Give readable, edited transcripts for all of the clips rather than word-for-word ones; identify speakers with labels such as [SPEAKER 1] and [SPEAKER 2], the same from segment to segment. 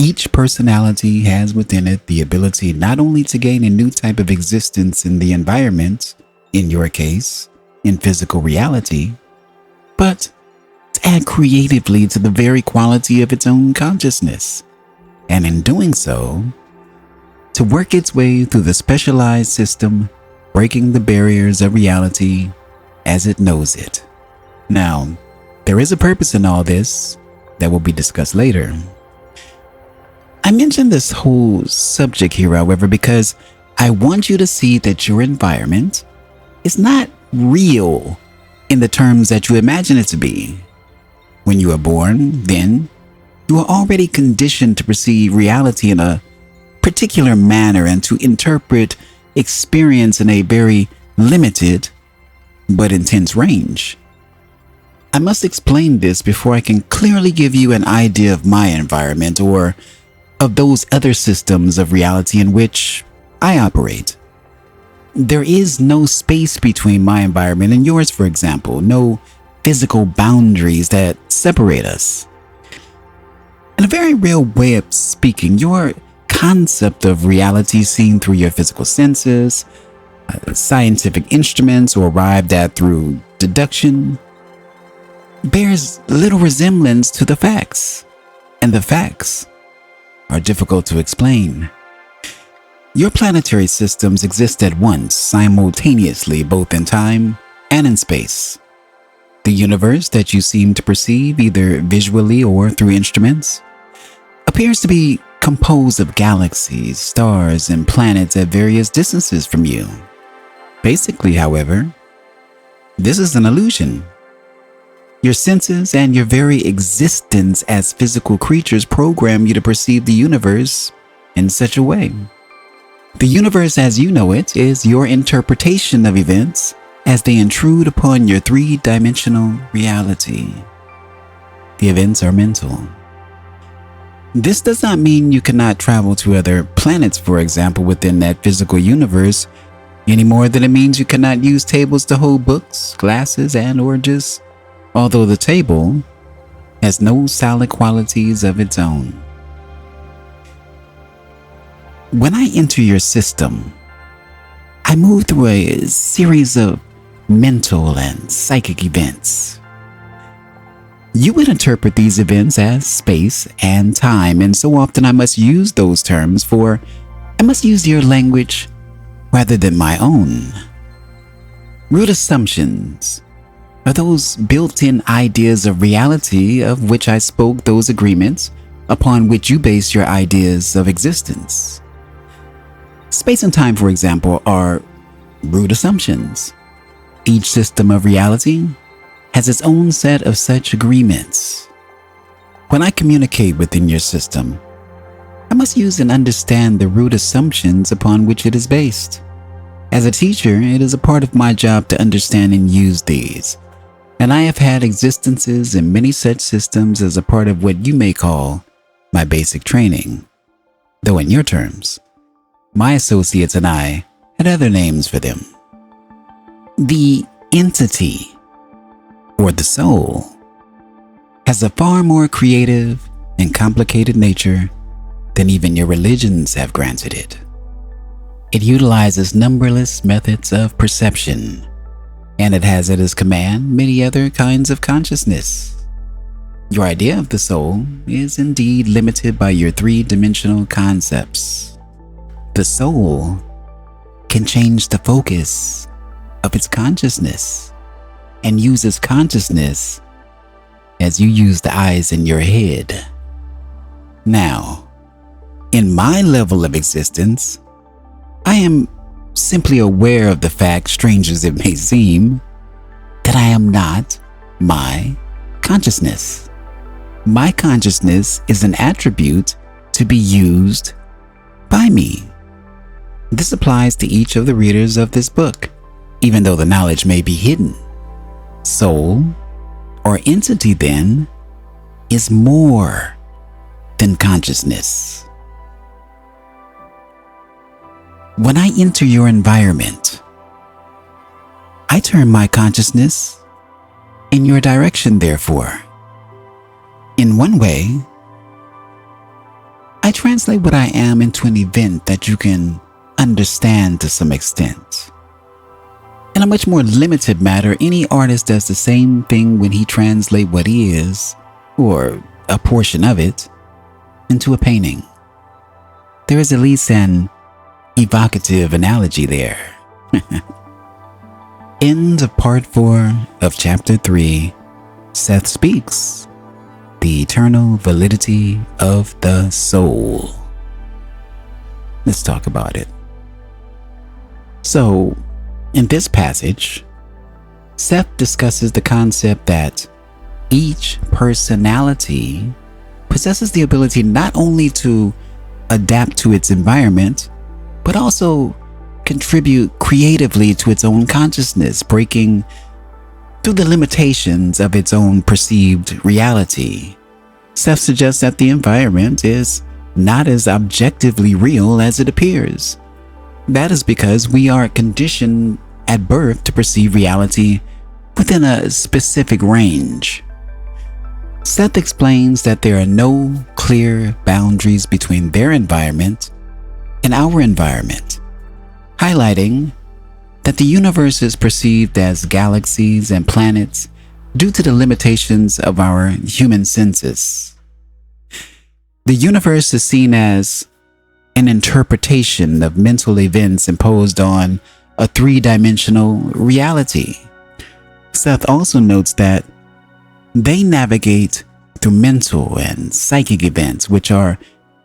[SPEAKER 1] Each personality has within it the ability not only to gain a new type of existence in the environment, in your case, in physical reality, but to add creatively to the very quality of its own consciousness, and in doing so, to work its way through the specialized system, breaking the barriers of reality as it knows it. Now, there is a purpose in all this that will be discussed later. I mentioned this whole subject here, however, because I want you to see that your environment is not real in the terms that you imagine it to be. When you are born, then, you are already conditioned to perceive reality in a particular manner and to interpret experience in a very limited but intense range. I must explain this before I can clearly give you an idea of my environment or of those other systems of reality in which I operate. There is no space between my environment and yours, for example, no physical boundaries that separate us. In a very real way of speaking, your concept of reality seen through your physical senses, scientific instruments, or arrived at through deduction, bears little resemblance to the facts, and the facts are difficult to explain. Your planetary systems exist at once, simultaneously, both in time and in space. The universe that you seem to perceive, either visually or through instruments, appears to be composed of galaxies, stars, and planets at various distances from you. Basically, however, this is an illusion. Your senses and your very existence as physical creatures program you to perceive the universe in such a way. The universe as you know it is your interpretation of events as they intrude upon your three-dimensional reality. The events are mental. This does not mean you cannot travel to other planets, for example, within that physical universe, any more than it means you cannot use tables to hold books, glasses, and or just, although the table has no solid qualities of its own. When I enter your system, I move through a series of mental and psychic events. You would interpret these events as space and time, and so often I must use those terms, for I must use your language rather than my own. Root assumptions are those built-in ideas of reality of which I spoke, those agreements upon which you base your ideas of existence. Space and time, for example, are root assumptions. Each system of reality has its own set of such agreements. When I communicate within your system, I must use and understand the root assumptions upon which it is based. As a teacher, it is a part of my job to understand and use these, and I have had existences in many such systems as a part of what you may call my basic training, though in your terms, my associates and I had other names for them. The entity, or the soul, has a far more creative and complicated nature than even your religions have granted it. It utilizes numberless methods of perception, and it has at its command many other kinds of consciousness. Your idea of the soul is indeed limited by your three-dimensional concepts. The soul can change the focus of its consciousness and uses consciousness as you use the eyes in your head. Now, in my level of existence, I am simply aware of the fact, strange as it may seem, that I am not my consciousness. My consciousness is an attribute to be used by me. This applies to each of the readers of this book, even though the knowledge may be hidden. Soul, or entity, then, is more than consciousness. When I enter your environment, I turn my consciousness in your direction, therefore. In one way, translate what I am into an event that you can understand to some extent. In a much more limited matter, any artist does the same thing when he translates what he is, or a portion of it, into a painting. There is at least an evocative analogy there. End of part 4 of chapter 3, Seth Speaks, the eternal validity of the soul. Let's talk about it. So, in this passage, Seth discusses the concept that each personality possesses the ability not only to adapt to its environment, but also contribute creatively to its own consciousness, breaking through the limitations of its own perceived reality. Seth suggests that the environment is not as objectively real as it appears. That is because we are conditioned at birth to perceive reality within a specific range. Seth explains that there are no clear boundaries between their environment and our environment, highlighting that the universe is perceived as galaxies and planets due to the limitations of our human senses. The universe is seen as an interpretation of mental events imposed on a three-dimensional reality. Seth also notes that they navigate through mental and psychic events which are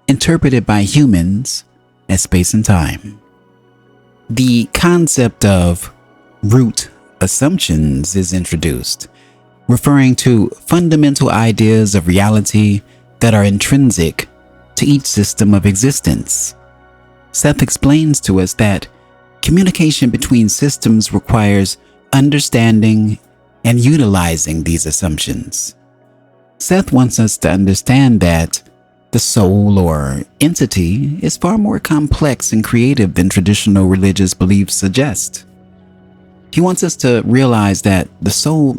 [SPEAKER 1] interpreted by humans as space and time. The concept of root assumptions is introduced, referring to fundamental ideas of reality that are intrinsic to each system of existence. Seth explains to us that communication between systems requires understanding and utilizing these assumptions. Seth wants us to understand that the soul or entity is far more complex and creative than traditional religious beliefs suggest. He wants us to realize that the soul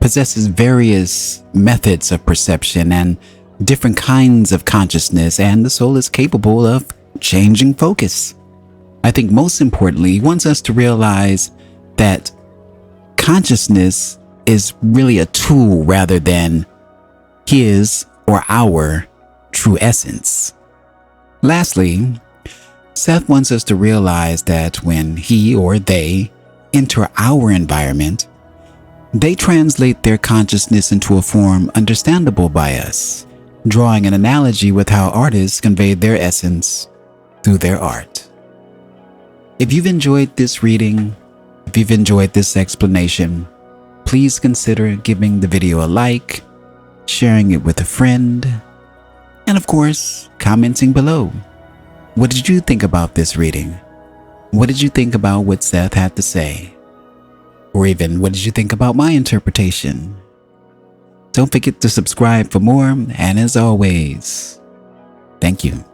[SPEAKER 1] possesses various methods of perception and different kinds of consciousness, and the soul is capable of changing focus. I think most importantly, he wants us to realize that consciousness is really a tool rather than his or our true essence. Lastly, Seth wants us to realize that when he or they enter our environment, they translate their consciousness into a form understandable by us, drawing an analogy with how artists convey their essence through their art. If you've enjoyed this reading, if you've enjoyed this explanation, please consider giving the video a like, sharing it with a friend, and of course, commenting below. What did you think about this reading? What did you think about what Seth had to say? Or even, what did you think about my interpretation? Don't forget to subscribe for more, and as always, thank you.